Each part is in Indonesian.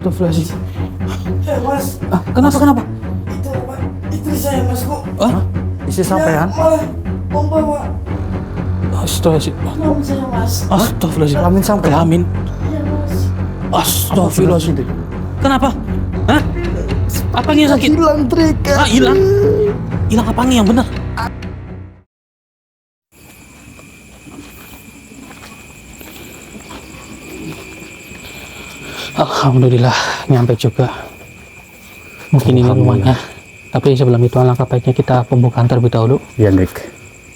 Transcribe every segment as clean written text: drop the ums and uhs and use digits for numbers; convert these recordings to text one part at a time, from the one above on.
Astagfirullahaladzim. Mas, Kenapa? itu apa? Istri saya mas kok. Hah? Istri sampean? Malah membawa Astagfirullahaladzim. kelamin saya mas. Astagfirullahaladzim. Kelamin sampean? Kelamin. Iya mas. Astagfirullahaladzim. Kenapa? Hah? Apa yang sakit? Hilang trik. Hilang? Hilang apa nih yang benar? Alhamdulillah nyampe juga. Mungkin ini rumahnya. Tapi sebelum itu alangkah baiknya kita pembukaan terlebih dahulu. Ya, Dik.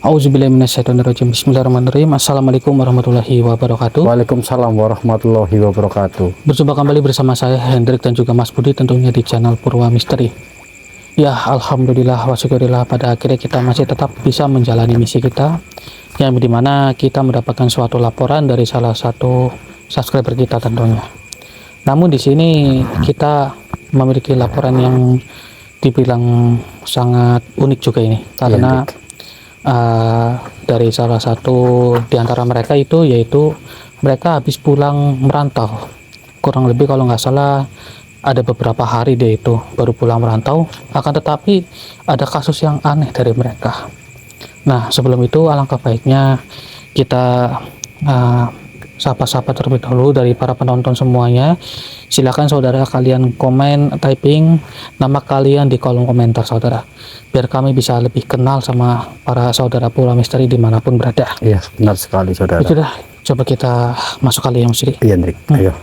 Auzubillahiminasyaitonirrajim. Bismillahirrahmanirrahim. Assalamualaikum warahmatullahi wabarakatuh. Waalaikumsalam warahmatullahi wabarakatuh. Berjumpa kembali bersama saya Hendrik dan juga Mas Budi tentunya di channel Purwa Misteri. Ya, alhamdulillah wa syukurillah pada akhirnya kita masih tetap bisa menjalani misi kita, yang dimana kita mendapatkan suatu laporan dari salah satu subscriber kita tentunya. Namun di sini kita memiliki laporan yang dibilang sangat unik juga ini, karena dari salah satu di antara mereka itu, yaitu mereka habis pulang merantau, kurang lebih kalau nggak salah ada beberapa hari dia itu baru pulang merantau, akan tetapi ada kasus yang aneh dari mereka. Nah, sebelum itu alangkah baiknya kita sapa-sapa terlebih dahulu dari para penonton semuanya. Silakan saudara kalian komen, typing nama kalian di kolom komentar saudara, biar kami bisa lebih kenal sama para saudara Purwa Misteri dimanapun berada. Iya, benar sekali, saudara. Itu dah, coba kita masuk kali ya Mas Ri. Iya, Dik. Ayo.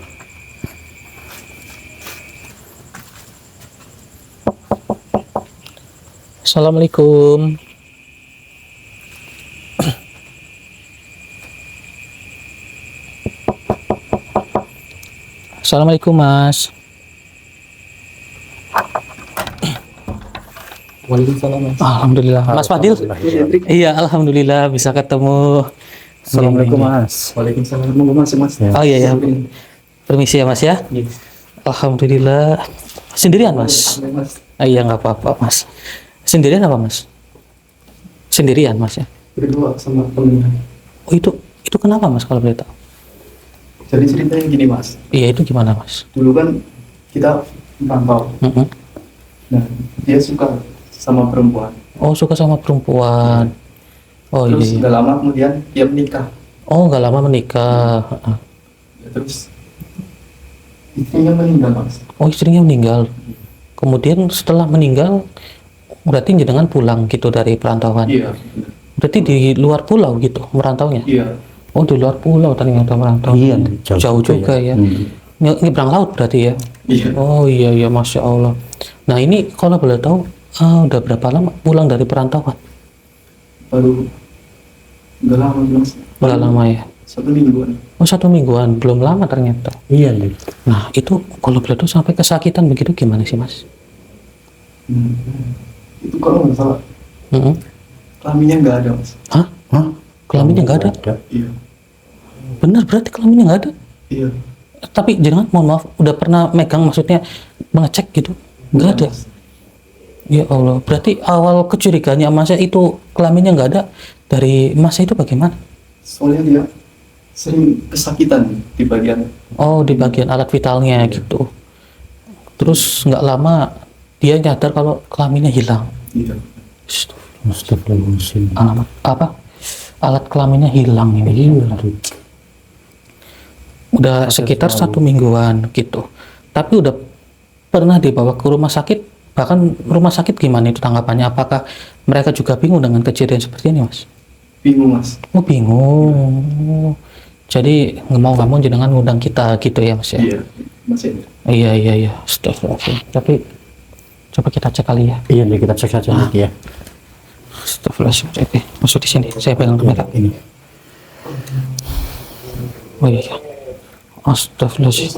Assalamualaikum. Assalamualaikum Mas. Waalaikumsalam, Mas. Alhamdulillah. Mas Fadil. Iya, alhamdulillah bisa ketemu. Assalamualaikum, Mas. Waalaikumsalam. Monggo mas. Oh iya ya. Permisi ya Mas ya. Alhamdulillah. Sendirian Mas? Mas. Iya nggak apa-apa Mas. Sendirian apa Mas? Sendirian Mas ya. Berdua sama temennya. Oh itu kenapa Mas kalau boleh tahu? Jadi ceritanya gini mas. Iya itu gimana Mas? Dulu kan kita merantau. Mm-mm. Nah dia suka sama perempuan. Oh suka sama perempuan. Oh Terus iya. nggak lama kemudian dia menikah. Oh nggak lama menikah. Ya, terus istrinya meninggal mas. Oh istrinya meninggal. Kemudian setelah meninggal berarti jenengan pulang gitu dari perantauan. Iya. Berarti di luar pulau gitu merantaunya. Iya. Oh di luar pulau ternyata merantau. Iya, Jauh juga ya. Nyebrang laut berarti ya. Iya. Oh iya Masya Allah. Nah ini kalau boleh tahu udah berapa lama pulang dari perantauan? Baru nggak lama mas. Udah lama ya. 1 mingguan. Oh 1 mingguan, belum lama ternyata. Iya, Dik. Nah itu kalau boleh tahu sampai kesakitan begitu gimana sih Mas? Itu kalau nggak salah Mm-mm. kelaminnya nggak ada mas. Hah? Hah? Kelaminnya nggak ada? Iya. Bener berarti kelaminnya nggak ada? Iya. Tapi jangan, mohon maaf, udah pernah megang, maksudnya mengecek gitu? Nggak ada? Mas. Ya Allah, berarti awal kecurigaannya Mas itu kelaminnya nggak ada, dari Mas itu bagaimana? Soalnya dia sering kesakitan di bagian. Oh di bagian alat vitalnya gitu. Terus nggak lama dia nyadar kalau kelaminnya hilang. Iya. Astagfirullahaladzim. Alamat apa? Alat kelaminnya hilang ini. Iya, Dik. Udah sekitar 1 mingguan gitu. Tapi udah pernah dibawa ke rumah sakit. Bahkan rumah sakit gimana itu tanggapannya? Apakah mereka juga bingung dengan kejadian seperti ini Mas? Bingung mas. Oh bingung. Jadi nggak mau jenengan ngundang kita gitu ya Mas ya? Iya. Masih. Iya. Astagfirullahaladzim. Tapi coba kita cek kali ya. Iya, Dik, kita cek saja, Dik, ya. Astagfirullahaladzim. Oke, masuk di sini. Saya pegang kamera. Ini. Oh iya. Astagfirullahaladzim.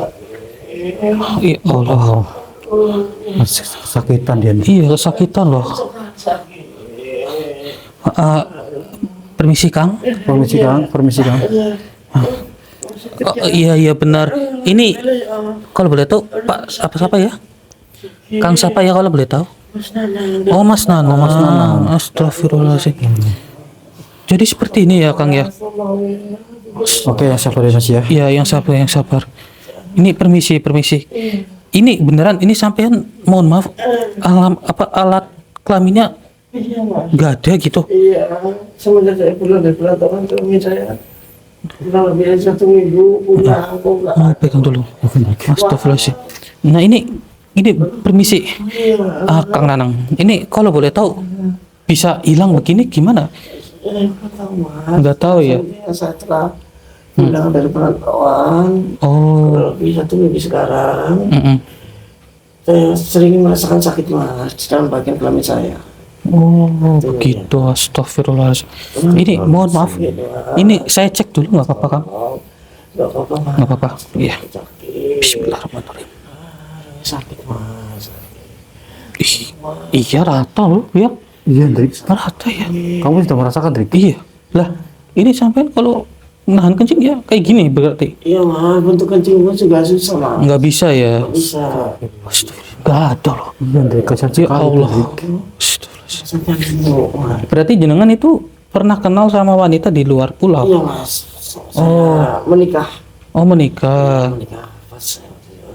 Ya Allah. Masih kesakitan dia, Dik. Iya kesakitan loh. Permisi Kang. Permisi, Kang. Permisi, Kang. Oh, iya benar. Ini kalau boleh tahu Pak siapa ya? Kang siapa ya kalau boleh tahu? Oh Mas Nana. Mas Nana. Astagfirullahaladzim. Jadi seperti ini ya Kang ya? Oke, yang sabar ya, Mas ya. Iya yang sabar. Ini permisi. Ini beneran, ini sampean mohon maaf, alat kelaminnya Iya mas. nggak ada gitu. Iya, semenjak saya pulang dari pelataran suami saya kurang lebih 1 minggu pulang kok nggak Oh, pegang dulu. Astagfirullahaladzim. Nah ini permisi, Kang Nanang. Ini kalau boleh tahu bisa hilang begini gimana? nggak tahu mas. Nggak tahu ya. Saya setelah pulang dari perantauan Oh, kurang lebih 1 minggu sekarang mm-mm. saya sering merasakan sakit mas di dalam bagian kelamin saya. Oh begitu. Astagfirullahaladzim. Ini mohon maaf. Ini saya cek dulu nggak apa-apa Kang? Nggak apa-apa mas. Nggak apa-apa. Iya. Sakit. Bismillahirrahmanirrahim. Sakit mas. Ih, iya rata loh, ya. Iya, Hendrik. Rata ya. Kamu sudah merasakan, Hendrik? Iya. Lah, ini sampean kalau nahan kencing ya kayak gini berarti. Iya mas, bentuk kencing mas juga susah mas. Nggak bisa ya. Nggak bisa. Astagfirullah. Nggak ada loh. Iya, Hendrik. Kasihan Ya sekali, Allah. Hendrik. Astagfirullahaladzim. Sampai dulu, mas. Berarti jenengan itu pernah kenal sama wanita di luar Iya pulau? mas, saya menikah. Oh menikah. Menikah pas saya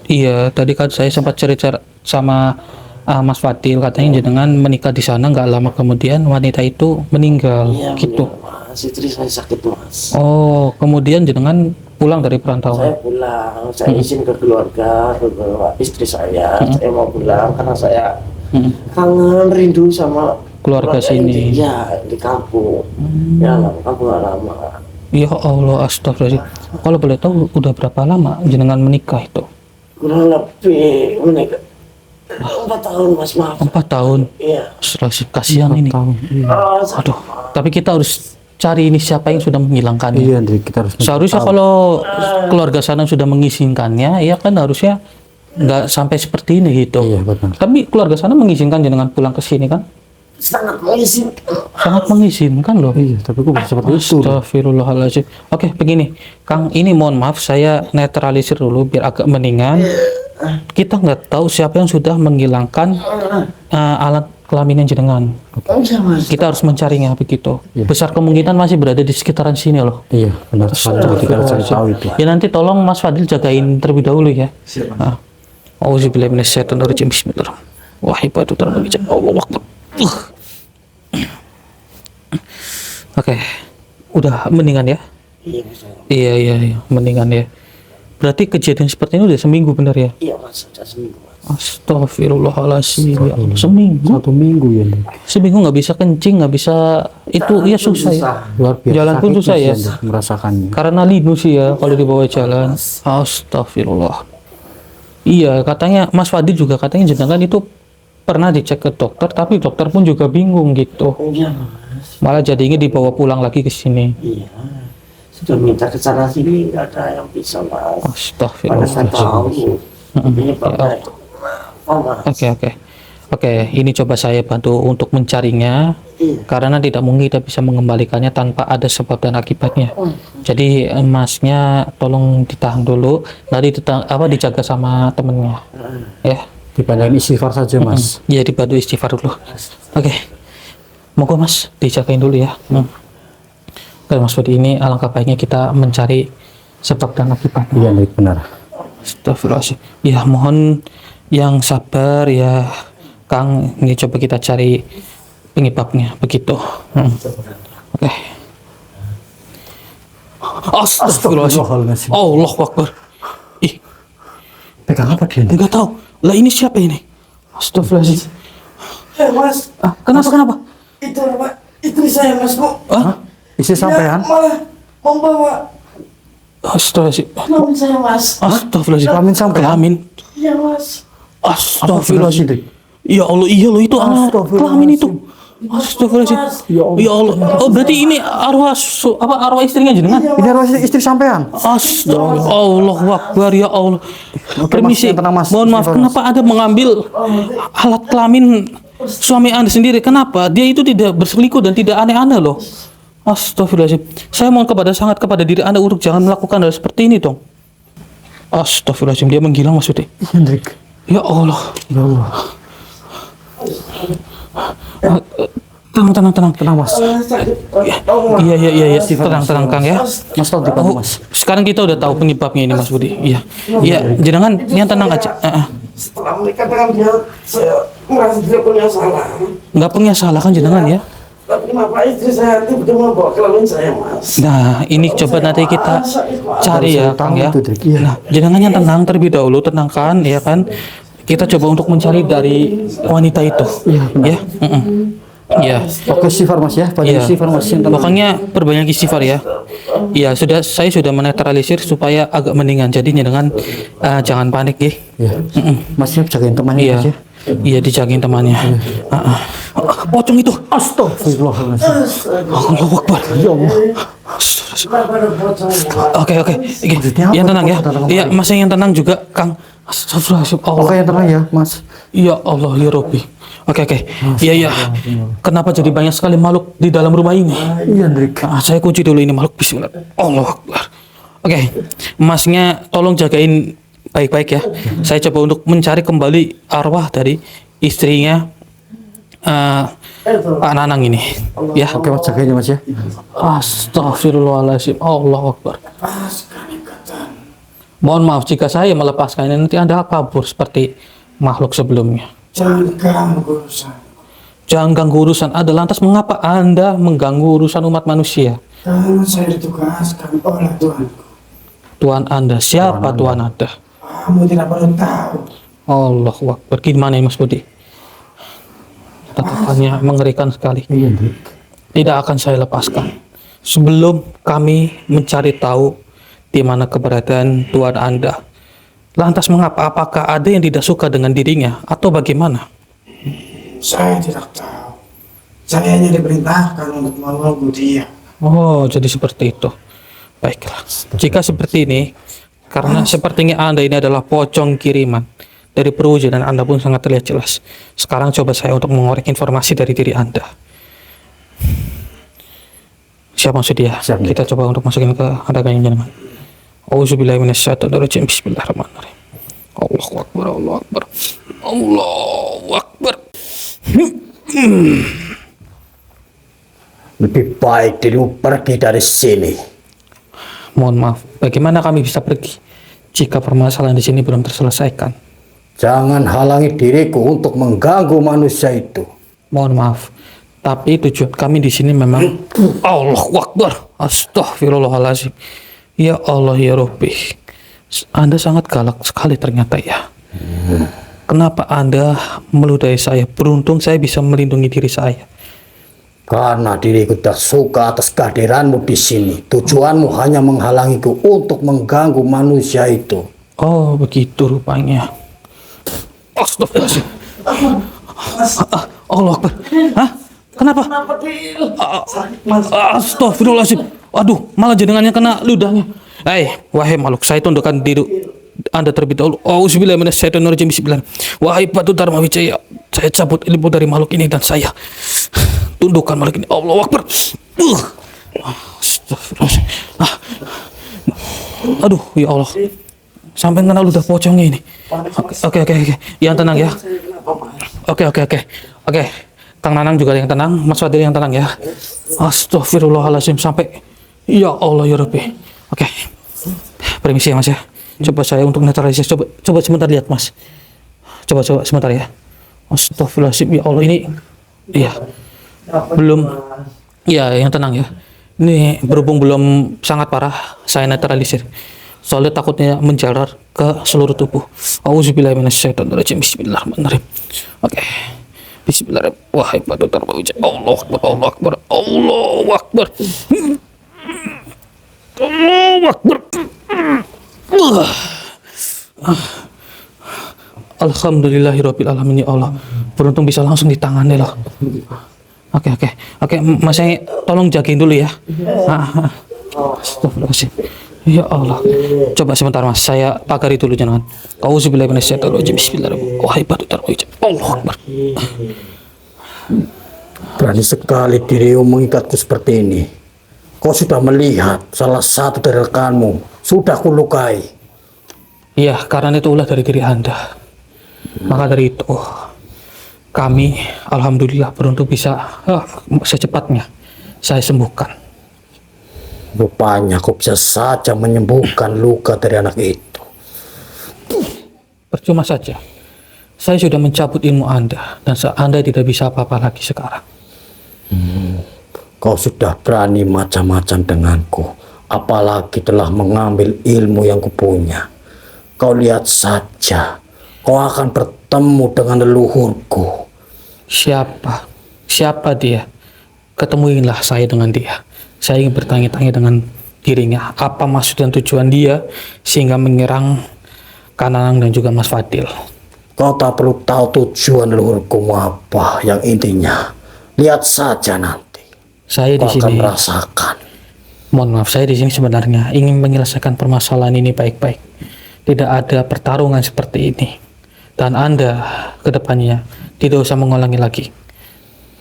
Iya, tadi kan saya sempat cerita sama Mas Fadil, katanya jenengan menikah di sana nggak lama kemudian wanita itu meninggal, iya, gitu. bener, mas. Istri saya sakit mas. Oh, kemudian jenengan pulang dari Saya perantauan. pulang, saya izin ke keluarga, ke istri saya mau pulang karena saya Mm. kangen rindu sama Keluarga sini. Iya, di kampung. Ya, kampung nggak lama. Ya Allah, astagfirullahaladzim. Kalau boleh tahu udah berapa lama jenengan menikah itu? Kurang lebih menikah 4 tahun mas, maaf. 4 tahun. Iya. Astagfirullahaladzim, kasihan ini. Aduh, tapi kita harus cari ini siapa yang sudah menghilangkannya. Iya, Hendrik. Kita harus Seharusnya kalau keluarga sana sudah mengizinkannya, ya kan harusnya nggak sampai seperti ini gitu. Iya, benar. Tapi keluarga sana mengizinkan jenengan pulang ke sini kan? Sangat mengizinkan. Sangat mengizinkan loh. Iya, tapi kok bisa seperti itu? Astagfirullahaladzim. Oke, begini, Kang, ini mohon maaf saya netralisir dulu biar agak mendingan. Kita nggak tahu siapa yang sudah menghilangkan alat kelamin jenengan. Iya mas. Kita harus mencarinya begitu. Iya. Besar kemungkinan masih berada di sekitaran sini loh. Iya, benar sekali. Kita harus cari tahu itu. Ya nanti tolong Mas Fadil jagain terlebih dahulu ya. Siap. Auzubillahi minasyaitonirrajim. Bismillahirrahmanirrahim. Wahibatu terbaik. Allahu Akbar. Oke. Udah mendingan ya? Iya mas. Iya, mendingan ya. Berarti kejadian seperti ini udah seminggu benar ya? Iya mas, sudah seminggu mas. Astagfirullahaladzim. Ya Allah, seminggu. 1 minggu ya, Hendrik. Seminggu nggak bisa kencing, nggak bisa itu ya susah ya. Luar biasa. Jalan pun sakitnya susah sih, ya. Hendrik, merasakannya. Karena linu sih ya kalau dibawa jalan. Astagfirullah. Iya, katanya Mas Fadil juga katanya jenengan itu pernah dicek ke dokter, tapi dokter pun juga bingung gitu. Iya mas. Malah jadinya dibawa pulang lagi ke sini. Iya. Sudah minta ke sana sini nggak ada yang bisa mas. Pada saya Astagfirullah. tahu. Ini bapak. Oh mas. Oke, ini coba saya bantu untuk mencarinya. Iya. Karena tidak mungkin kita bisa mengembalikannya tanpa ada sebab dan akibatnya. Jadi emasnya tolong ditahan dulu, nanti dijaga sama temennya, ya. Dipanjangin istighfar saja, Mas. Ya dibantu istighfar dulu. Oke, monggo Mas dijagain dulu ya. Oke Mas Budi, ini alangkah baiknya kita mencari sebab dan akibatnya. Iya, baik, benar. Astagfirullahaladzim. Ya mohon yang sabar ya Kang, ini coba kita cari penyebabnya begitu. Oke. Astagfirullahaladzim. Allahu Akbar. Ih, Pegang apa dia? enggak tahu. Lah ini siapa ini? Astagfirullahaladzim. Mas, Kenapa? itu apa? Istri saya mas bu. Ah, Isi sampean? Malah membawa astagfirullahaladzim. kelamin saya mas. Astagfirullahaladzim. Kelamin sampean? Kelamin. Iya mas. Astagfirullahaladzim. Ya Allah, iya loh itu anak kelamin itu. Astagfirullahaladzim. Ya Allah. Oh berarti ini arwah arwah istrinya jenengan? Ini harus istri sampean. Astagfirullah. Allahu Akbar ya Allah. Permisi. Mas, tenang, Mas. Mohon maaf, kenapa Anda mengambil alat kelamin suami Anda sendiri? Kenapa? Dia itu tidak berselingkuh dan tidak aneh-aneh loh. Astagfirullahaladzim. Saya mohon sangat kepada diri Anda untuk jangan melakukan hal seperti ini dong. Astagfirullahaladzim. Dia menghilang maksudnya. Ya Allah. Ya Allah. Tenang. Tenang mas. Iya. Tenang Kang ya. Mas tahu di Oh, mas. sekarang kita udah tahu penyebabnya ini Mas Budi. Iya. Jangan yang tenang aja. Setelah dikatakan dia, saya merasa tidak punya salah. Nggak punya salah kan jenengan ya. Tapi kenapa istri saya tiba-tiba bawa kelamin saya, Mas? Nah, ini coba nanti kita cari ya, Kang ya. Tahu itu, Dik. Iya. Nah, jangan yang tenang terlebih dahulu, tenangkan ya kan. Kita coba untuk mencari dari wanita itu. Iya, benar. Ya. Iya. Oke istighfar mas ya. Banyak Iya. istighfar mas. Yang tenang. Pokoknya perbanyak istighfar ya. Iya, saya sudah menetralisir supaya agak mendingan. Jadi jangan jangan panik ya. Iya. Mas siap jagain temannya Iya. mas ya. Iya, dijagain temannya. Pocong itu. Astagfirullahaladzim. Allahu Akbar. Ya Allah. Oke. Yang tenang ya. Iya, Mas yang tenang juga, Kang. Astagfirullahaladzim. Oke Allah. yang tenang ya mas. Ya Allah ya Rabbi. Oke. Iya. Kenapa jadi banyak sekali makhluk di dalam rumah ini? Iya Dik. Saya kunci dulu ini makhluk. Bismillah. Allahu Akbar. Oke. Masnya tolong jagain baik-baik ya. Saya coba untuk mencari kembali arwah dari istrinya Pak Nanang ini. Ya. Oke mas jagain ya mas ya. Astagfirullahaladzim. Allahu Akbar. Mohon maaf jika saya melepaskannya nanti Anda kabur seperti makhluk sebelumnya. Jangan ganggu urusan. Jangan ganggu urusan Anda. Lantas mengapa Anda mengganggu urusan umat manusia? Karena saya ditugaskan oleh Tuhanku. Tuhan Anda, siapa Tuhan Anda? Kamu tidak perlu tahu. Allahu Akbar. Gimana ya Mas Budi? Tatapannya mengerikan sekali. Iya Dik. Tidak akan saya lepaskan sebelum kami mencari tahu di mana keberadaan Tuhan Anda. Lantas mengapa? Apakah ada yang tidak suka dengan dirinya atau bagaimana? Saya tidak tahu. Saya hanya diperintahkan untuk menunggu dia. Oh, jadi seperti itu. Baiklah. Jika seperti ini, karena sepertinya Anda ini adalah pocong kiriman dari perwujudan Anda pun sangat terlihat jelas. Sekarang coba saya untuk mengorek informasi dari diri Anda. Siap maksud dia? Siap, Dik. Kita coba untuk masukin ke adaganya jenengan. Auzubillahi minasyaitonirrajim. Bismillahirrahmanirrahim. Allahu Akbar, Allahu Akbar. Allahu Akbar. Lebih baik dirimu pergi dari sini. Mohon maaf, bagaimana kami bisa pergi jika permasalahan di sini belum terselesaikan? Jangan halangi diriku untuk mengganggu manusia itu. Mohon maaf, tapi tujuan kami di sini memang Allahu Akbar. Astagfirullahaladzim. Ya Allah ya Rabbi. Anda sangat galak sekali ternyata ya. Kenapa Anda meludahi saya? Beruntung saya bisa melindungi diri saya. Karena diriku tak suka atas kehadiranmu di sini. Tujuanmu hanya menghalangiku untuk mengganggu manusia itu. Oh begitu rupanya. Astagfirullahaladzim. Allah Akbar. Hah? Kenapa? Astagfirullahaladzim. Aduh, malah jenengannya kena ludahnya. Wahai makhluk, saya tundukkan diri Anda terlebih dahulu. Auzubillahi minasyaitonirrajim. Bismillah. Wahai Batu Dharma Wijaya, saya cabut ilmu dari makhluk ini dan saya tundukkan makhluk ini. Allahu Akbar. Astagfirullahaladzim. Aduh, ya Allah. Sampai kena ludah pocongnya ini. Oke. Yang tenang ya. Oke. Kang Nanang juga yang tenang, Mas Fadil yang tenang ya. Astagfirullahaladzim sampai ya Allah ya Rabbi. Oke. Permisi ya Mas ya. Coba saya untuk netralisir. Coba sebentar lihat Mas. Coba sebentar ya. Astagfirullahaladzim ya Allah ini. Iya. Belum. Iya yang tenang ya. Ini berhubung belum sangat parah, saya netralisir. Soalnya takutnya menjalar ke seluruh tubuh. Auzubillahi minasyaitonirrajim. Bismillahirrahmanirrahim. Oke. Bismillahirrahmanirrahim. Wahai Batu Dharma Wijaya. Allahu Akbar, Allahu Akbar, Allahu Akbar. Allahu Akbar. Alhamdulillahirabbil alamin ya Allah. Beruntung bisa langsung ditangani loh. Oke. Mas saya tolong jagain dulu ya. Astagfirullahaladzim. Ya Allah. Coba sebentar Mas, saya pagari dulu jangan. Auzubillahi minasyaitonirrajim. Bismillahirrahmanirrahim. Wahai Batu Dharma Wijaya. Allahu Akbar. Berani sekali dirimu mengikatku seperti ini. Kau sudah melihat salah satu dari rekanmu sudah kulukai. Iya, karena itu ulah dari diri Anda. Maka dari itu, kami alhamdulillah beruntung bisa secepatnya saya sembuhkan. Rupanya kau bisa saja menyembuhkan luka dari anak itu. Percuma saja. Saya sudah mencabut ilmu Anda dan Anda tidak bisa apa-apa lagi sekarang. Kau sudah berani macam-macam denganku, apalagi telah mengambil ilmu yang kupunya. Kau lihat saja, kau akan bertemu dengan leluhurku. Siapa? Siapa dia? Ketemuilah saya dengan dia. Saya ingin bertanya-tanya dengan dirinya. Apa maksud dan tujuan dia sehingga menyerang Kananang dan juga Mas Fadil? Kau tak perlu tahu tujuan leluhurku apa. Yang intinya, lihat saja nanti. Saya di Kau akan sini. merasakan. Mohon maaf, saya di sini sebenarnya ingin menyelesaikan permasalahan ini baik-baik. Tidak ada pertarungan seperti ini. Dan Anda kedepannya tidak usah mengulangi lagi.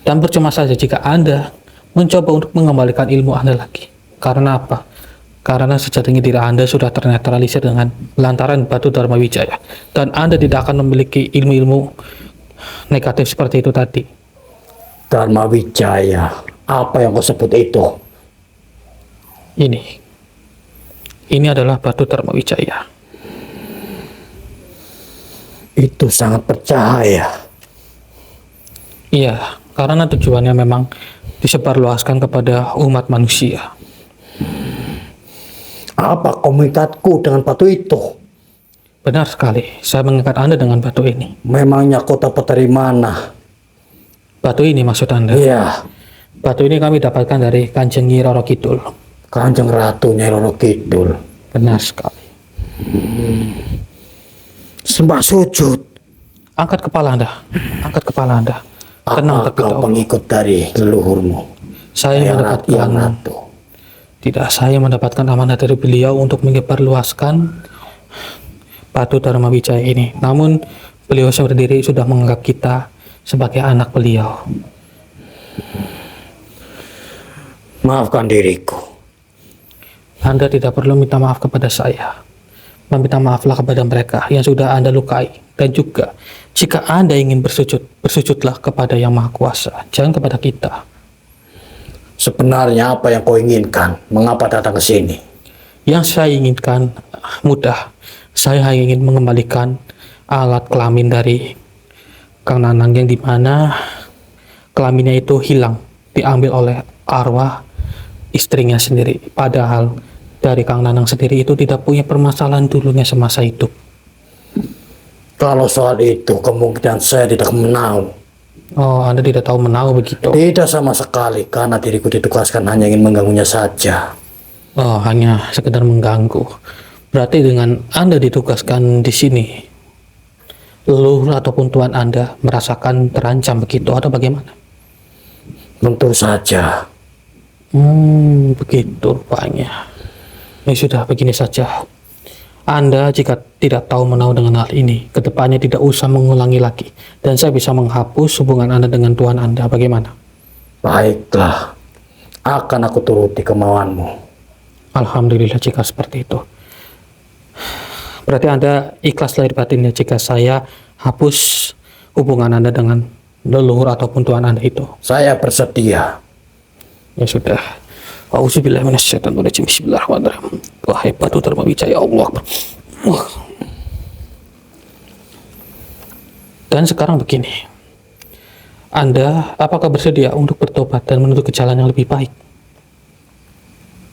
Dan percuma saja jika Anda mencoba untuk mengembalikan ilmu Anda lagi. Karena apa? Karena sejatinya diri Anda sudah ternetralisir dengan lantaran batu Dharma Wijaya. Dan Anda tidak akan memiliki ilmu-ilmu negatif seperti itu tadi. Dharma Wijaya, apa yang kau sebut itu? Ini adalah batu Dharma Wijaya. Itu sangat bercahaya. Iya, karena tujuannya memang disebarluaskan kepada umat manusia. Apa komunikatku dengan batu itu? Benar sekali, saya mengikat Anda dengan batu ini. Memangnya kau dapat dari mana? Batu ini maksud Anda? Iya, Batu ini kami dapatkan dari Kanjeng Nyi Roro Kidul. Kanjeng Ratu Nyai Roro Kidul. Benar sekali. Sembah sujud. Angkat kepala Anda, angkat kepala Anda. Tenang Apa terlebih kau dahulu. pengikut dari leluhurmu? Saya Yang mendapatkan Ratu. Tidak, saya mendapatkan amanah dari beliau untuk menyebarluaskan batu Dharma Wijaya ini. Namun beliau sendiri sudah menganggap kita sebagai anak beliau. Maafkan diriku. Anda tidak perlu minta maaf kepada saya. Meminta maaflah kepada mereka yang sudah Anda lukai. Dan juga jika Anda ingin bersujud, bersujudlah kepada Yang Maha Kuasa, jangan kepada kita. Sebenarnya apa yang kau inginkan? Mengapa datang ke sini? Yang saya inginkan mudah. Saya hanya ingin mengembalikan alat kelamin dari Kang Nanang yang dimana kelaminnya itu hilang, diambil oleh arwah istrinya sendiri. Padahal dari Kang Nanang sendiri itu tidak punya permasalahan dulunya semasa hidup. Kalau soal itu kemungkinan saya tidak menahu. Oh, Anda tidak tahu menahu begitu? Tidak sama sekali, karena diriku ditugaskan hanya ingin mengganggunya saja. Oh, hanya sekedar mengganggu. Berarti dengan Anda ditugaskan di sini, leluhur ataupun tuan Anda merasakan terancam begitu atau bagaimana? Tentu saja. Begitu rupanya. Ya sudah, begini saja. Anda jika tidak tahu menahu dengan hal ini, kedepannya tidak usah mengulangi lagi. Dan saya bisa menghapus hubungan Anda dengan tuan Anda. Bagaimana? Baiklah, akan aku turuti kemauanmu. Alhamdulillah jika seperti itu. Berarti Anda ikhlas lahir batinnya jika saya hapus hubungan Anda dengan leluhur ataupun tuan Anda itu. Saya bersedia. Ya sudah. Auzubillahi minasyaitonirrajim. Bismillahirrahmanirrahim. Wahai batu Dharma Wijaya, Allah Akbar. Dan sekarang begini. Anda apakah bersedia untuk bertobat dan menuju ke jalan yang lebih baik?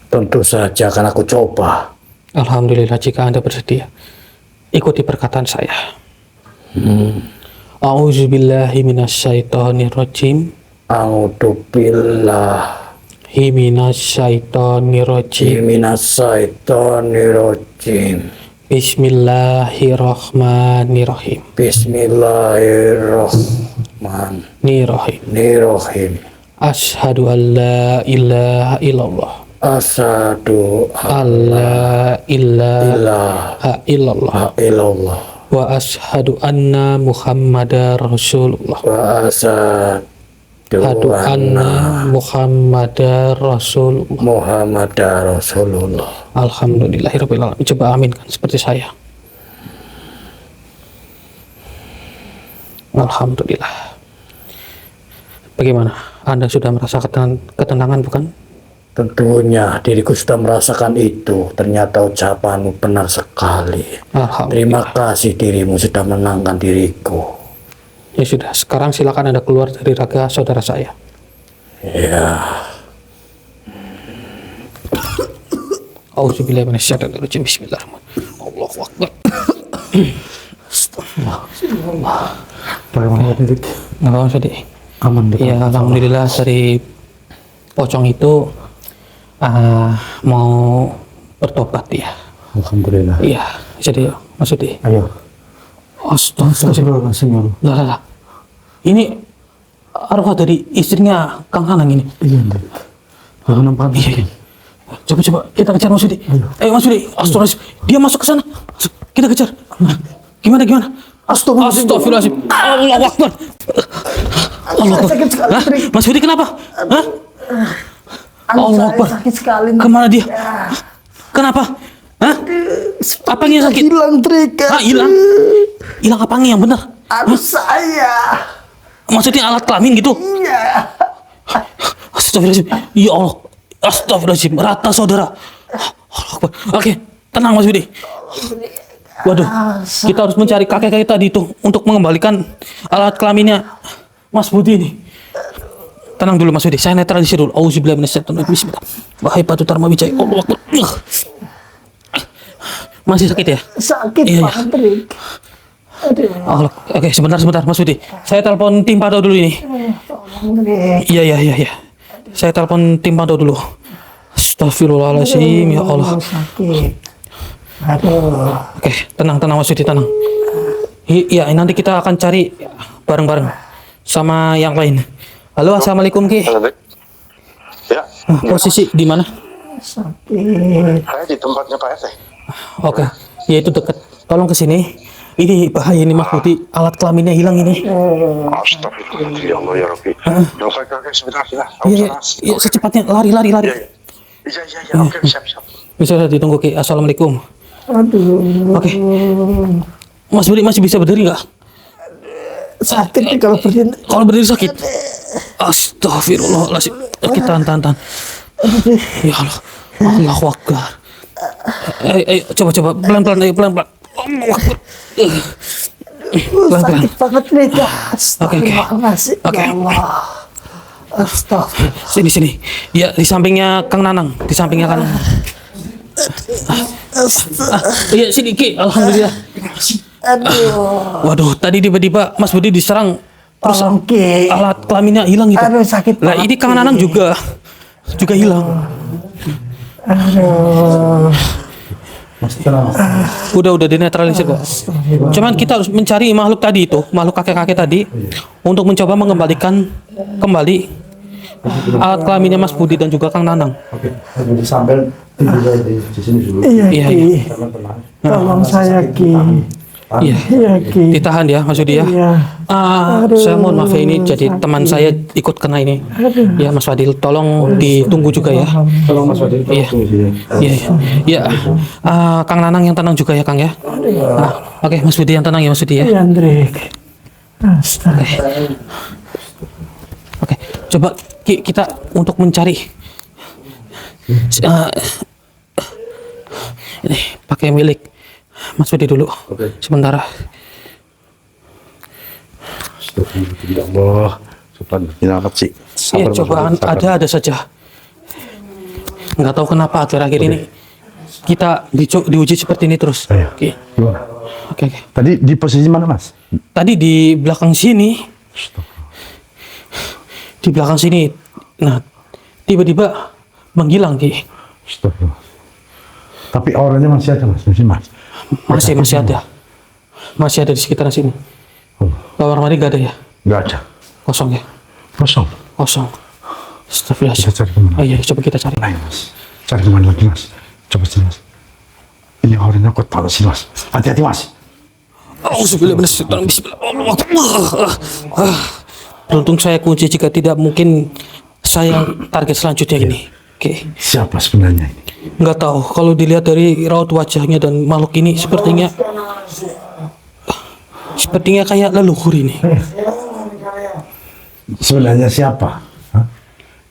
Tentu saja akan aku coba. Alhamdulillah jika Anda bersedia. Ikuti perkataan saya. Auzubillahi minasyaitonirrajim. A'udzubillah Minasyaitonirrajim. minasyaitonirrajim. Bismillahirrahmanirrahim. Bismillahirrahmanirrahim. Asyhadu an la ilaha illallah. Asyhadu Alla ilaha ilaha illallah. illallah Wa asyhadu anna Muhammadar Rasulullah. wa asyhadu Asyhadu anna Muhammadar Rasulullah. Muhammad Rasulullah. Alhamdulillahirabbil alamin. Coba aminkan seperti saya. Alhamdulillah. Bagaimana? Anda sudah merasa ketenangan bukan? Tentunya diriku sudah merasakan itu. Ternyata ucapanmu benar sekali. Terima Alhamdulillah. kasih dirimu sudah menenangkan diriku. Ya sudah, sekarang silakan Anda keluar dari raga saudara saya. Ya, Auzubillahi minasyaitonirrajim. Bismillahirrahmanirrahim. Allahu Akbar. Bagaimana Dik? Nggak usah deh. Aman Dik? Ya alhamdulillah dari pocong itu mau bertobat ya. Alhamdulillah. Iya, jadi maksudnya. Ayo. Astagfirullahaladzim. Astagfirullahaladzim. Lah. Ini arwah dari istrinya Kang Nanang ini. Iya Dik. Aku nampak Iya. Coba kita kejar Mas Yudi. Ayo Mas Yudi. Astagfirullahaladzim. Dia masuk ke sana. Kita kejar. Gimana? Astagfirullahaladzim. Allahu Akbar. Allah Akbar. Hah? Mas Yudi kenapa? Hah? Allah Akbar. Sakit sekali. Kemana dia? Kenapa? Hah? Apa yang sakit? Hilang trik. Hah, hilang? Hilang apa yang benar? Aduh saya. Maksudnya alat kelamin gitu? Iya. Astagfirullahaladzim. Ya Allah. Astagfirullahaladzim. Rata saudara. Allah Akbar. Oke, tenang Mas Budi. Waduh, kita harus mencari kakek-kakek tadi itu untuk mengembalikan alat kelaminnya Mas Budi ini. Tenang dulu Mas Budi, saya netralisir dulu. Auzubillahi minasyaitonir rajim. Bismillah. Wahai Patu Dharma Wijaya. Allah Akbar. Masih sakit ya? Sakit Iya, iya. banget trik. Aduh. Allah. Oke, sebentar Mas Budi. Saya telepon tim pantau dulu ini. Tolong trik. Iya. Saya telepon tim pantau dulu. Astagfirullahaladzim, ya Allah. Sakit. Aduh. Oke, tenang Mas Yudi, tenang. Iya, nanti kita akan cari bareng-bareng sama yang lain. Halo, assalamualaikum Ki. Halo, Dek. Ya, Posisi di mana? Sakit. saya di tempatnya Pak RT. Oke, ya itu dekat. Tolong ke sini. Ini bahaya ini Mas Budi, alat kelaminnya hilang ini. Astagfirullahaladzim, ya Allah, ya Rabbi. Yang saya kakek sebentar. Iya, secepatnya lari. Iya, oke, siap. Bisa ditunggu Ki. Assalamualaikum. Aduh. Oke. Mas Budi masih bisa berdiri nggak? Sakit nih kalau berdiri. Kalau berdiri sakit. Astagfirullahaladzim. Kita tahan. Ya Allah. Allahu Akbar. Ayo, coba pelan-pelan. Allahu Akbar. Pelan-pelan. Sakit banget nih. Astagfirullahaladzim. Oke. Ya Allah. Astagfirullah. Sini. Ya, di sampingnya Kang Nanang. Iya, sini Ki. Alhamdulillah. Aduh. Waduh, tadi tiba-tiba Mas Budi diserang. Terus Tolong Ki. alat kelaminnya hilang gitu. Aduh sakit Lah, banget, ini Kang Ki. Nanang juga hilang. Aduh. Mas tenang. Udah dinetralisir kok. Cuman kita harus mencari makhluk kakek-kakek tadi untuk mencoba mengembalikan kembali alat kelaminnya Mas Budi dan juga Kang Nanang. Oke. Sambil tidur di sini dulu. Iya Iya, Ki. Tenang. Tolong saya Ki. Iya. Iya Ki. Ditahan ya Mas Budi ya. Iya. Saya mohon maaf ya, ini jadi teman saya ikut kena ini. Ya Mas Fadil, tolong ditunggu juga ya. Tolong Mas Fadil, Iya. tunggu sini. Iya. Kang Nanang yang tenang juga ya Kang ya. Oke, Mas Budi yang tenang ya Mas Budi ya. Iya Andrik. Astaga. Oke, coba kita untuk mencari ini pakai milik Mas Budi dulu. Oke. Sementara. Astagfirullah, ya Allah. Sopan, ini apa sih? Iya, Sabar, Mas cobaan Fadil, sabar. ada saja. Nggak tahu kenapa akhir-akhir ini kita diuji seperti ini terus. Ayo. Oke. Gimana? Oke. Tadi di posisi mana Mas? Tadi di belakang sini. Di belakang sini. Nah, tiba-tiba menghilang Ki. Astagfirullah. Tapi auranya masih ada Mas, Mas. Masih ada. Masih ada di sekitar sini. Oh, Kamar mandi nggak ada ya? nggak ada. Kosong ya? Kosong. Kosong. Kita Astagfirullahaladzim. cari kemana? Oh iya, coba kita cari. Ayo Mas. Cari kemana lagi Mas? Coba sini Mas. Ini auranya kuat banget sih Mas. Hati-hati Mas. Auzubillahi minasyaitonir rajim. Bismillah. Allahu Akbar. Beruntung saya kunci, jika tidak mungkin saya target selanjutnya ini. Oke. Siapa sebenarnya ini? Nggak tahu, kalau dilihat dari raut wajahnya dan makhluk ini sepertinya kayak leluhur ini. sebenarnya siapa? Hah?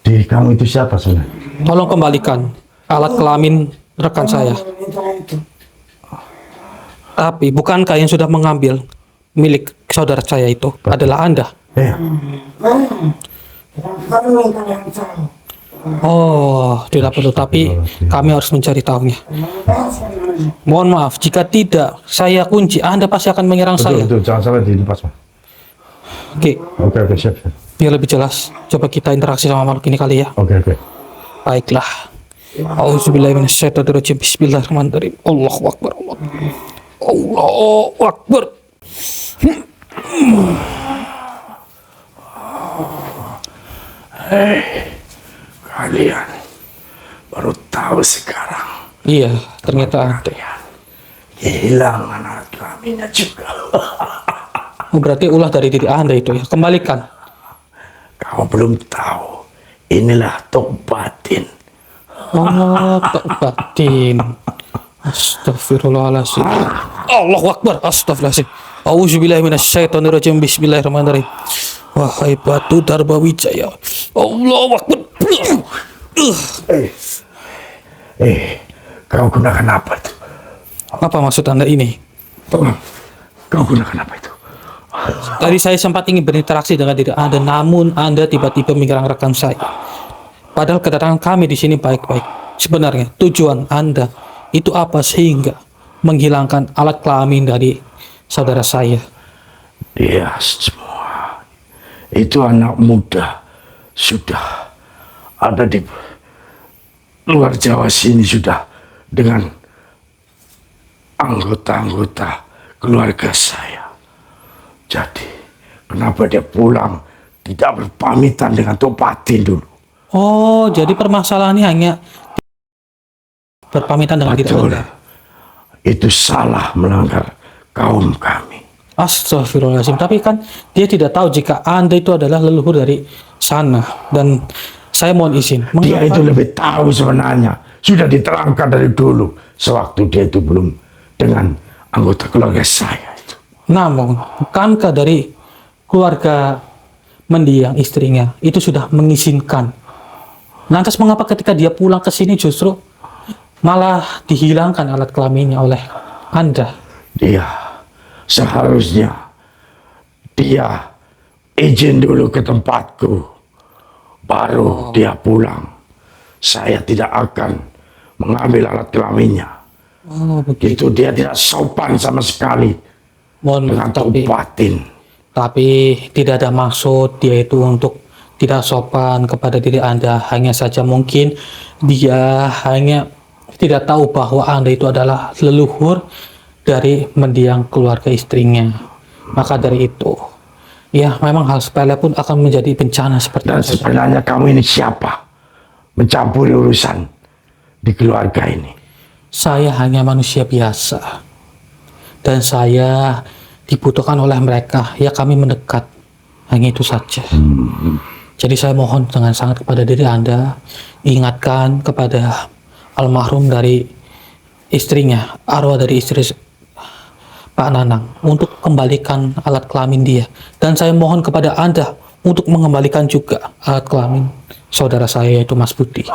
Diri kamu itu siapa sebenarnya? Tolong kembalikan alat kelamin rekan saya. Itu. Tapi bukankah yang sudah mengambil milik saudara saya itu adalah Anda? Eh, Kami minta yang tahu. Oh, tidak perlu, tapi kami harus mencari tahunya. Mohon maaf, jika tidak, saya kunci. Anda pasti akan menyerang betul, saya. betul, jangan sampai dilepas, Mas. Oke, Oke, siap, siap. biar lebih jelas, coba kita interaksi sama makhluk ini kali ya. Oke. Baiklah. Auzubillahiminasyaitonirrajim. Bismillahirrahmanirrahim. Allahu Akbar. Allahu Akbar. Kalian baru tahu sekarang Iya, ternyata Anda. kehilangan alat kelaminnya juga. Oh, berarti ulah dari diri Anda itu ya. Kembalikan. Kamu belum tahu. Inilah tok batin. Oh, tak batin. Astagfirullahaladzim. Allahu Akbar. Astagfirullahaladzim. Auzubillahiminasyaitonirrajim. Bismillahirrahmanirrahim. Wahai batu Darba Wijaya. Allahu Akbar. Kau gunakan apa itu? Apa maksud Anda ini? Kau gunakan apa itu? Tadi saya sempat ingin berinteraksi dengan diri Anda, namun Anda tiba-tiba menyerang rekan saya. Padahal kedatangan kami di sini baik-baik. Sebenarnya tujuan Anda itu apa sehingga menghilangkan alat kelamin dari saudara saya? Dia semua itu anak muda sudah ada di luar Jawa sini sudah dengan anggota-anggota keluarga saya. Jadi kenapa dia pulang tidak berpamitan dengan Tok Batin dulu? Oh, jadi permasalahannya hanya berpamitan dengan diri Betul. Anda. Itu salah melanggar kaum kami. Astagfirullahaladzim. Tapi kan dia tidak tahu jika Anda itu adalah leluhur dari sana. Dan saya mohon izin. Dia itu lebih tahu sebenarnya. Sudah diterangkan dari dulu. Sewaktu dia itu belum dengan anggota keluarga saya itu. Namun, bukankah dari keluarga mendiang istrinya itu sudah mengizinkan? Lantas mengapa ketika dia pulang ke sini justru malah dihilangkan alat kelaminnya oleh Anda? Dia seharusnya dia izin dulu ke tempatku. Baru dia pulang. Saya tidak akan mengambil alat kelaminnya. Oh, begitu. Itu dia tidak sopan sama sekali Mohon dengan maaf, Tok Batin. tapi tidak ada maksud dia itu untuk tidak sopan kepada diri Anda. Hanya saja mungkin dia hanya tidak tahu bahwa Anda itu adalah leluhur dari mendiang keluarga istrinya. Maka dari itu, ya memang hal sepele pun akan menjadi bencana seperti Dan itu. sebenarnya kamu ini siapa? Mencampuri urusan di keluarga ini. Saya hanya manusia biasa. Dan saya dibutuhkan oleh mereka. Ya kami mendekat. Hanya itu saja. Jadi saya mohon dengan sangat kepada diri Anda, ingatkan kepada almarhum dari istrinya, arwah dari istri Pak Nanang, untuk kembalikan alat kelamin dia. Dan saya mohon kepada Anda untuk mengembalikan juga alat kelamin saudara saya yaitu Mas Budi.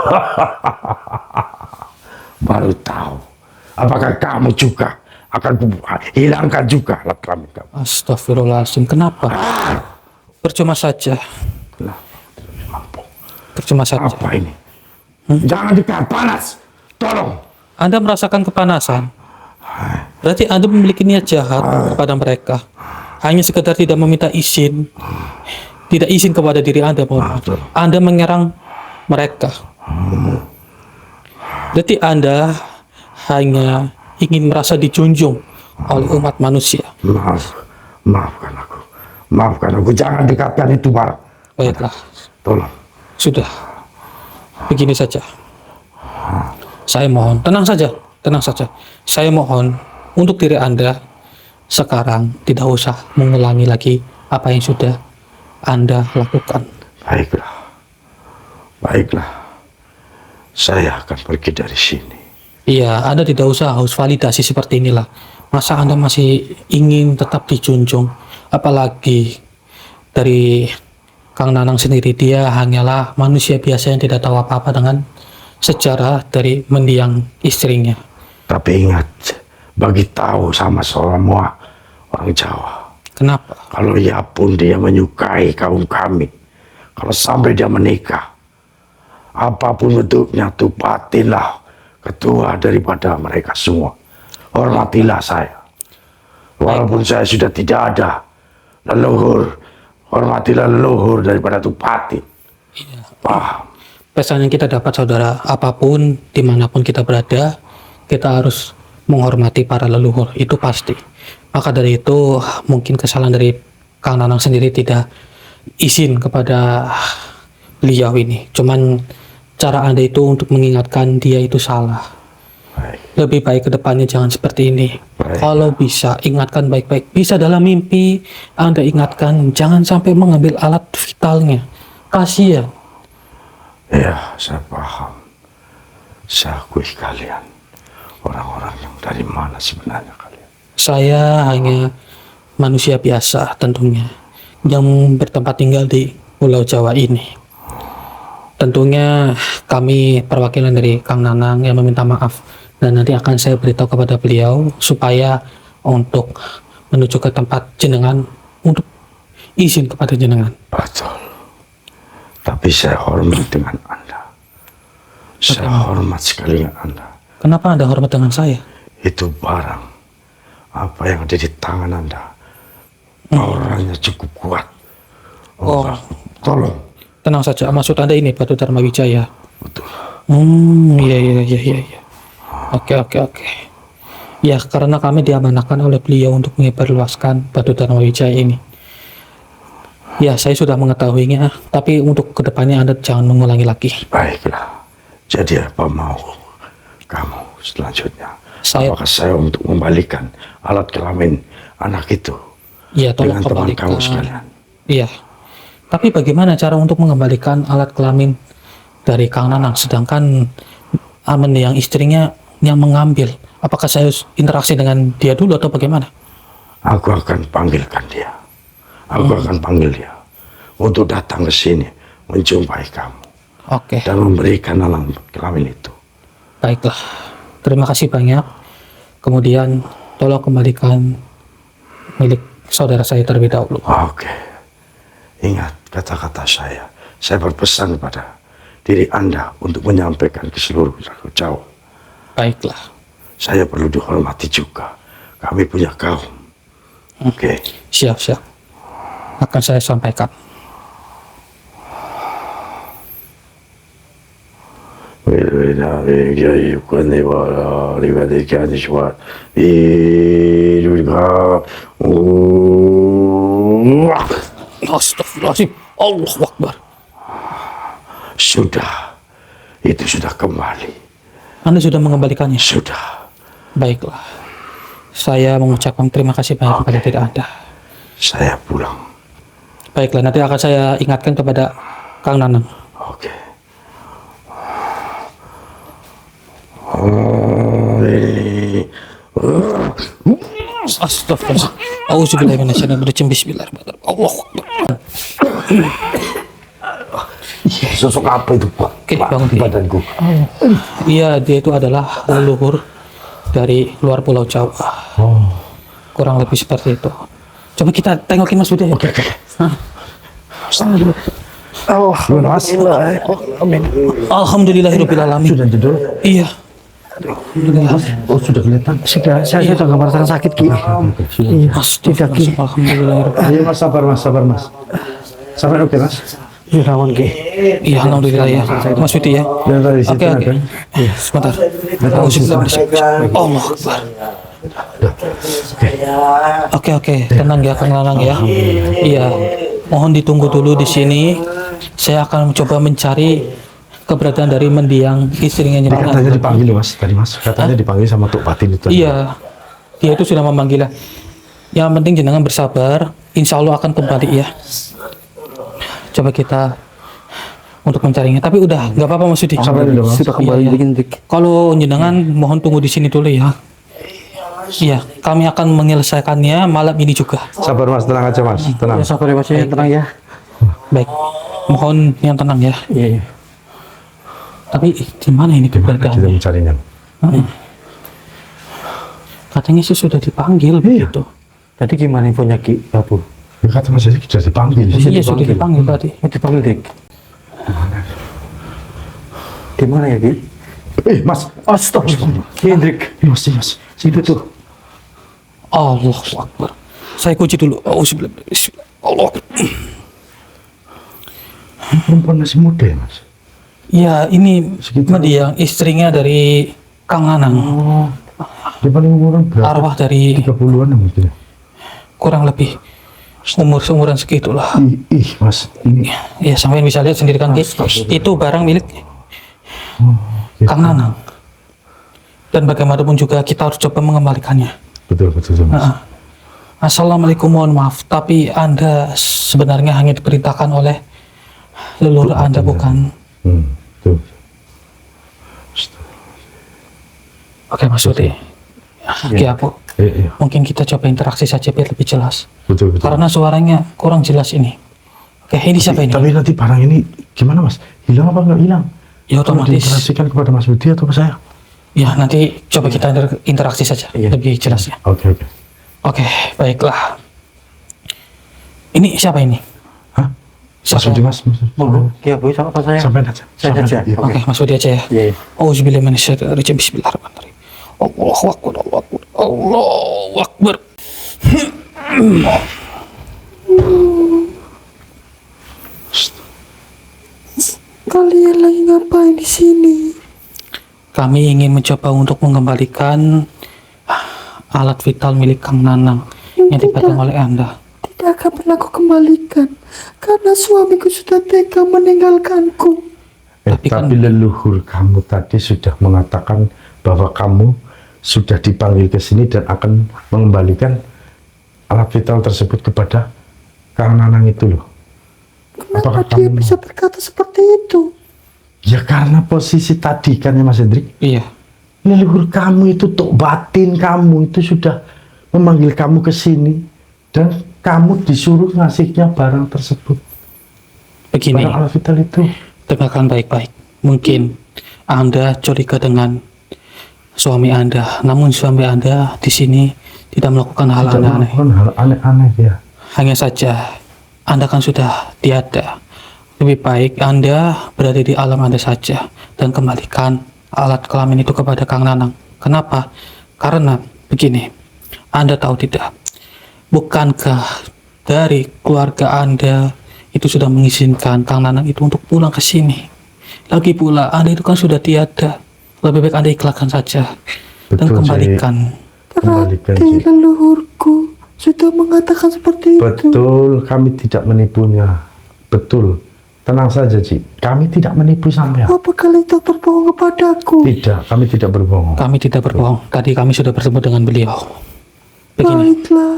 Baru tahu. Apakah kamu juga akan hilangkan juga alat kelamin kamu? Astagfirullahaladzim, kenapa? Percuma saja. Lah, mampu. Percuma saja. Apa ini? Jangan dekat, panas. Tolong. Anda merasakan kepanasan. Berarti Anda memiliki niat jahat kepada mereka. Hanya sekedar tidak meminta izin. Tidak izin kepada diri Anda. Anda menyerang mereka. Berarti Anda hanya ingin merasa dijunjung oleh umat manusia. Maafkan aku. Maafkan aku. Jangan dekatkan itu, Bar. Baiklah. Tolong. Sudah. Begini saja. Saya mohon, tenang saja. Tenang saja. Saya mohon untuk diri Anda sekarang tidak usah mengulangi lagi apa yang sudah Anda lakukan. Baiklah. Baiklah. Saya akan pergi dari sini. Iya, Anda tidak usah harus validasi seperti inilah. Masa Anda masih ingin tetap dijunjung, apalagi dari Kang Nanang sendiri dia hanyalah manusia biasa yang tidak tahu apa-apa dengan sejarah dari mendiang istrinya. Tapi ingat, bagi tahu sama semua orang Jawa, Kenapa? kalau ya pun dia menyukai kaum kami, kalau sampai dia menikah, apapun bentuknya, tupatilah ketua daripada mereka semua. Hormatilah saya. Walaupun saya sudah tidak ada leluhur, hormatilah leluhur daripada Tupati. Paham? Pesan yang kita dapat saudara, apapun dimanapun kita berada, kita harus menghormati para leluhur, itu pasti. Maka dari itu mungkin kesalahan dari Kang Nanang sendiri tidak izin kepada beliau ini. Cuman cara Anda itu untuk mengingatkan dia itu salah. Baik. Lebih baik ke depannya jangan seperti ini. Baik. Kalau bisa ingatkan baik-baik. Bisa dalam mimpi Anda ingatkan, jangan sampai mengambil alat vitalnya. Kasihan. Ya, saya paham. Saya akui kalian. Orang-orang yang dari mana sebenarnya kalian? Saya hanya manusia biasa tentunya yang bertempat tinggal di Pulau Jawa ini. Tentunya kami perwakilan dari Kang Nanang yang meminta maaf, dan nanti akan saya beritahu kepada beliau supaya untuk menuju ke tempat jenengan untuk izin kepada jenengan. Betul. Tapi saya hormat dengan Anda. Saya hormat sekali dengan Anda. Kenapa Anda hormat dengan saya? Itu barang. Apa yang ada di tangan Anda. Auranya cukup kuat. Oh. Tolong. Tenang saja, maksud Anda ini Batu Dharma Wijaya. Betul. Iya. Oke. Ya, karena kami diamanahkan oleh beliau untuk menyebarluaskan Batu Dharma Wijaya ini. Ya, saya sudah mengetahuinya, tapi untuk kedepannya Anda jangan mengulangi lagi. Baiklah. Jadi apa mau kamu selanjutnya? Apakah saya untuk membalikan alat kelamin anak itu Iya, tolong dengan teman kembalikan. kamu sekalian? Iya. Tapi bagaimana cara untuk mengembalikan alat kelamin dari Kang Nanang, sedangkan Amen yang istrinya yang mengambil? Apakah saya harus interaksi dengan dia dulu atau bagaimana? Aku akan panggilkan dia. Aku akan panggil dia untuk datang ke sini menjumpai kamu Oke, dan memberikan alat kelamin itu. baiklah. Terima kasih banyak. Kemudian tolong kembalikan milik saudara saya terlebih dahulu. Oke. Ingat kata-kata saya. Saya berpesan kepada diri Anda untuk menyampaikan ke seluruh rakyat Jawa. Baiklah. Saya perlu dihormati juga. Kami punya kaum. Oke. Siap. Akan saya sampaikan. Astagfirullahaladzim. Allahu Akbar. Sudah. Itu sudah kembali. Anda sudah mengembalikannya? Sudah. Baiklah. Saya mengucapkan terima kasih banyak kepada diri Anda. Saya pulang. Baiklah, nanti akan saya ingatkan kepada Kang Nanang. Oke. Astagfirullah. Auzubillahiminasyaitonirrajim. Bismillahirrahmanirrahim. Allahu Akbar. Sosok apa itu, Pak? Oke, bangun Di badanku. Iya, dia itu adalah leluhur dari luar Pulau Jawa. Kurang lebih seperti itu. Coba kita tengokin Mas Budi. Oke. Alhamdulillahirobbilalamin. Sudah judul. Iya. Oh, sudah kelihatan. Sudah, saya sudah nggak merasakan sakit Ki. Tidak Ki. Alhamdulillah. Ayo Mas, sabar Mas. Sabar, oke Mas. Rawan Ki. Iya, alhamdulillah ya. Mas Budi ya. Dan tadi situ Oke. ada. Iya, sebentar. Allah Akbar. Oke, tenang ya Kang Nanang ya. Iya, mohon ditunggu dulu di sini. Saya akan mencoba mencari keberadaan dari mendiang istrinya Katanya jenengan. dipanggil Mas, tadi Mas. Katanya dipanggil sama Tuk Patin itu. Iya, dia itu sudah memanggil. Yang penting jenengan bersabar. Insya Allah akan kembali ya. Coba kita untuk mencarinya. Tapi udah, nggak apa-apa Mas Yudi. Sudah kembali Iya. begini Dik. Kalau jenengan mohon tunggu di sini dulu ya. Iya, kami akan menyelesaikannya malam ini juga. Sabar Mas, tenang aja Mas, tenang. Ya sabar ya Mas ya, tenang ya. Baik, mohon yang tenang ya. Iya. Tapi di mana ini Kita keberadaannya? mencarinya. Katanya sih sudah dipanggil begitu. Tadi gimana infonya Ki, Babu? Ya, kata Mas Hendrik sudah dipanggil. Iya sudah dipanggil tadi. Dipanggil Dik. Di mana ya Ki? Mas. Astagfirullah. Hendrik. Mas. Situ tuh. Allahu Akbar. Saya kunci dulu. Auzubillah. Bismillah. Allah. Perempuan masih muda ya, Mas? Ya ini Sekitar- dia istrinya dari Kang Nanang. Oh. Dia paling umuran berapa? Arwah dari 30-an ya mungkin. kurang lebih seumuran segitulah. Mas, ini Ya sampai bisa lihat sendiri kan Ki. Itu barang milik Kang Nanang. Dan bagaimanapun juga kita harus coba mengembalikannya. betul Mas. Assalamualaikum, mohon maaf, tapi Anda sebenarnya hanya diperintahkan oleh leluhur Anda, bukan? Betul. Oke, Mas Udi. Oke, aku Iya. mungkin kita coba interaksi saja biar lebih jelas. Betul. Karena suaranya kurang jelas ini. Oke, ini siapa ini? Tapi nanti barang ini gimana, Mas? Hilang apa nggak hilang? Ya Kalau otomatis. diinformasikan kepada Mas Budi atau ke saya? Ya nanti coba kita interaksi saja lebih jelasnya. Oke. Oke, baiklah. Ini siapa ini? Hah? Mas Siapa? Budi, Mas. Monggo. Ki Babu sama apa saya? Sampai aja. Saya aja. Iya. Oke, Mas Udi aja ya. Iya. Auzubillahi minasyaitonir rajim. Bismillahirrahmanirrahim. Allahu Akbar, Allahu Akbar, Allahu Akbar. Kalian lagi ngapain di sini? Kami ingin mencoba untuk mengembalikan alat vital milik Kang Nanang yang dipegang oleh Anda. Tidak akan pernah aku kembalikan karena suamiku sudah tega meninggalkanku. Tapi kan- Tapi leluhur kamu tadi sudah mengatakan bahwa kamu sudah dipanggil ke sini dan akan mengembalikan alat vital tersebut kepada Kang Nanang itu loh. Kenapa Apakah dia kamu- bisa berkata seperti itu? Ya karena posisi tadi kan ya Mas Hendrik. Iya, Leluhur kamu itu, tok batin kamu itu sudah memanggil kamu ke sini dan kamu disuruh ngasihnya barang tersebut. begini, Barang alat vital itu. dengarkan baik-baik. Mungkin Anda curiga dengan suami Anda, namun suami Anda di sini tidak melakukan hal Tidak aneh-aneh. melakukan hal aneh-aneh ya. Hanya saja Anda kan sudah tiada. Lebih baik Anda berada di alam Anda saja dan kembalikan alat kelamin itu kepada Kang Nanang. Kenapa? Karena begini, Anda tahu tidak? Bukankah dari keluarga Anda itu sudah mengizinkan Kang Nanang itu untuk pulang ke sini? Lagi pula Anda itu kan sudah tiada. Lebih baik Anda ikhlaskan saja dan Betul, kembalikan. Kembalikan, Berarti Cik. leluhurku sudah mengatakan seperti itu. Betul, kami tidak menipunya. Betul. Tenang saja, Cik. Kami tidak menipu sampean. Apa kalian tak berbohong kepadaku? Tidak, kami tidak berbohong. Kami tidak berbohong. Tadi kami sudah bertemu dengan beliau. Begini. Baiklah,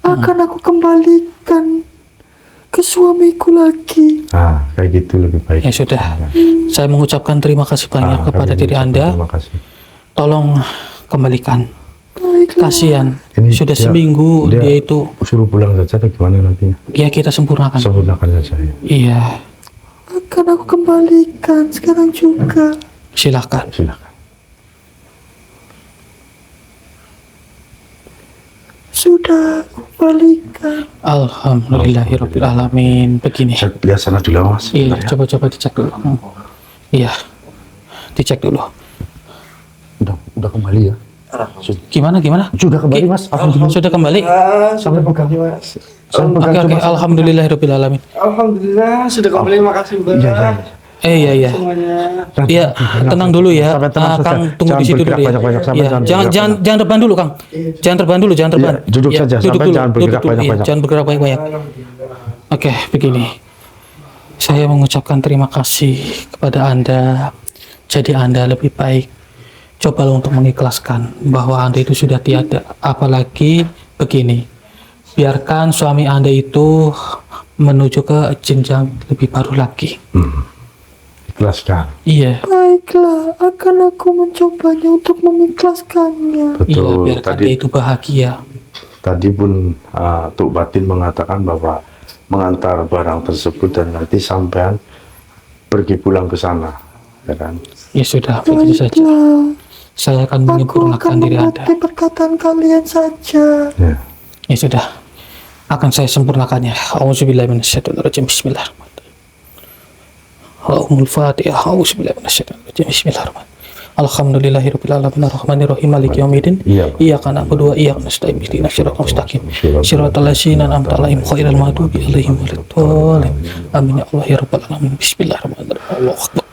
akan aku kembalikan ke suamiku lagi. Nah, kayak gitu lebih baik. Ya sudah, saya mengucapkan terima kasih banyak kepada kami diri mengucapkan Anda. Terima kasih. Tolong kembalikan. Baiklah, Kasihan, Ini sudah dia- seminggu dia- dia itu. Suruh pulang saja atau gimana nantinya? Ya kita sempurnakan. Sempurnakan saja ya. Iya, akan aku kembalikan sekarang juga. silakan. Silakan. Sudah aku kembalikan. Alhamdulillahirobbilalamin. Begini. Saya lihat sana dulu, Mas. Iya, Bentar ya. coba-coba dicek dulu. Iya, dicek dulu. Udah kembali ya. Gimana? Sudah kembali, Mas. Alhamdulillah. Sudah kembali? Sampai pegang. Mas. Saya pegang Oke, cuma- alhamdulillahirobbilalamin. Alhamdulillah sudah kembali, makasih Mbak. Iya. Iya. Semuanya. Iya, tenang dulu ya. Sampai tenang saja. Kang tunggu Jangan di situ dulu bergerak ya. banyak-banyak, sampai Iya, jangan jangan bergerak jangan jangan terbang dulu, Kang. Jangan terbang dulu, jangan terbang. Iya, duduk Iya, saja, duduk sampai dulu, jangan duduk bergerak dulu. Iya, banyak-banyak. jangan bergerak banyak-banyak. Oke, begini. Saya mengucapkan terima kasih kepada Anda. Jadi Anda lebih baik cobalah untuk mengikhlaskan bahwa Anda itu sudah tiada. Apalagi begini. Biarkan suami Anda itu menuju ke jenjang lebih baru lagi. Ikhlaskan. Iya. Baiklah, akan aku mencobanya untuk mengikhlaskannya. Iya, Betul. biarkan Tadi dia itu bahagia. pun Tuk Batin mengatakan bahwa mengantar barang tersebut dan nanti sampean pergi pulang ke sana, ya kan? Ya sudah, begitu saja. Saya akan menyempurnakan diri Anda. perkataan kalian saja. Ya. Ya sudah, akan saya sempurnakannya. Auzubillahi minasyaitonirrajim. Bismillahirrahmanirrahim. Al-Fatihah. Auzubillahi minasyaitonirrajim. Bismillahirrahmanirrahim. Alhamdulillahirabbil alamin arrahmanirrahim maliki yaumiddin. Iyyaka na'budu wa iyyaka nasta'in ihdinas siratal mustaqim. Siratal ladzina an'amta 'alaihim ghairil maghdubi 'alaihim waladdallin. Amin ya Allah ya rabbal alamin. Bismillahirrahmanirrahim. Allahu akbar.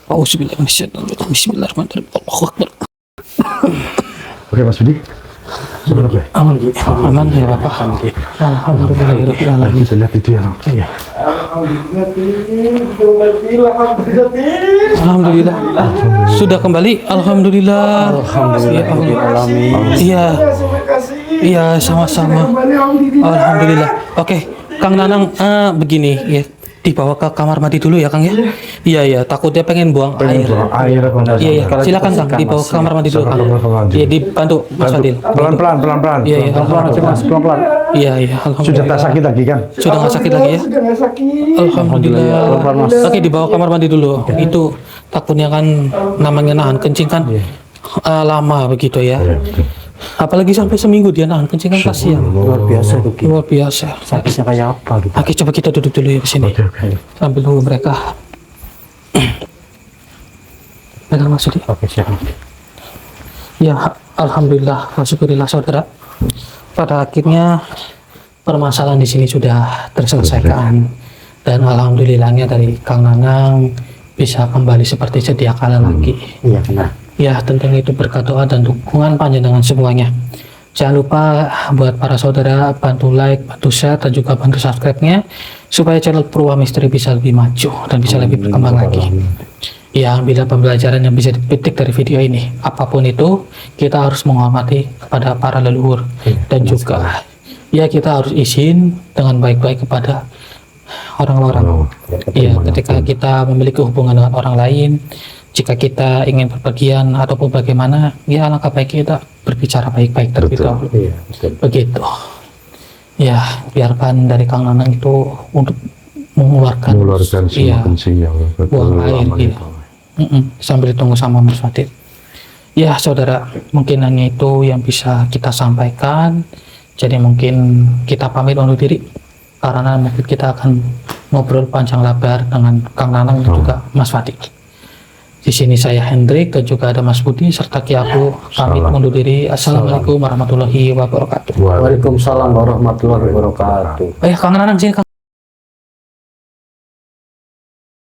Auzubillahi minasyaitonirrajim. Bismillahirrahmanirrahim. Allahu akbar. Oke Mas Budi, Aman ya Bapak. Alhamdulillahirabbil alamin. bisa lihat itu ya. Iya. Alhamdulillah. Sudah kembali. Alhamdulillah. Alhamdulillah. Iya. Iya, sama-sama. Alhamdulillah. Oke, Kang Nanang, begini ya. Dibawa ke kamar mandi dulu ya Kang ya. Iya ya, takutnya pengen buang air. Air apa? Iya ya, silakan Kang, dibawa ke kamar mandi dulu Kang. Iya, dibantu Mas Fadil. Pelan-pelan. Iya, iya. Pelan-pelan aja Mas, pelan-pelan. Iya, iya, Sudah alhamdulillah. tak sakit lagi kan? Sudah nggak sakit lagi ya? Sudah nggak sakit. Alhamdulillah. Oke, dibawa kamar mandi dulu. Itu takutnya kan namanya nahan kencing kan lama begitu ya. Apalagi sampai seminggu dia nahan kencing kan kasihan. Luar biasa itu. Luar biasa. Sakitnya kayak apa gitu. Oke, coba kita duduk dulu ya di sini. Sambil nunggu mereka. Pegang maksudnya. Oke, siap. Ya, alhamdulillah, syukurillah saudara. Pada akhirnya permasalahan di sini sudah terselesaikan dan alhamdulillahnya dari Kang Nanang bisa kembali seperti sedia kala lagi. Iya, benar. Ya, tentunya itu berkat doa dan dukungan panjenengan semuanya. Jangan lupa buat para saudara bantu like, bantu share, dan juga bantu subscribe-nya supaya channel Purwa Misteri bisa lebih maju dan bisa lebih berkembang lagi. Ya, bila pembelajaran yang bisa dipetik dari video ini, apapun itu, kita harus menghormati kepada para leluhur dan juga ya kita harus izin dengan baik-baik kepada orang-orang. Ya, ketika kita memiliki hubungan dengan orang lain, jika kita ingin berpergian ataupun bagaimana, ya alangkah baik kita berbicara baik-baik terlebih dahulu. Iya, betul. Begitu. Ya, biarkan dari Kang Nanang itu untuk mengeluarkan Mengeluarkan iya, semua kencing yang buang air iya. Sambil ditunggu sama Mas Fadil. Ya saudara, mungkin hanya itu yang bisa kita sampaikan. Jadi mungkin kita pamit undur diri karena mungkin kita akan ngobrol panjang lebar dengan Kang Nanang dan juga Mas Fadil. Di sini saya Hendrik dan juga ada Mas Budi serta Ki Aku pamit undur diri. Assalamualaikum warahmatullahi wabarakatuh. Waalaikumsalam warahmatullahi wabarakatuh. Kang Nanang sini Kang.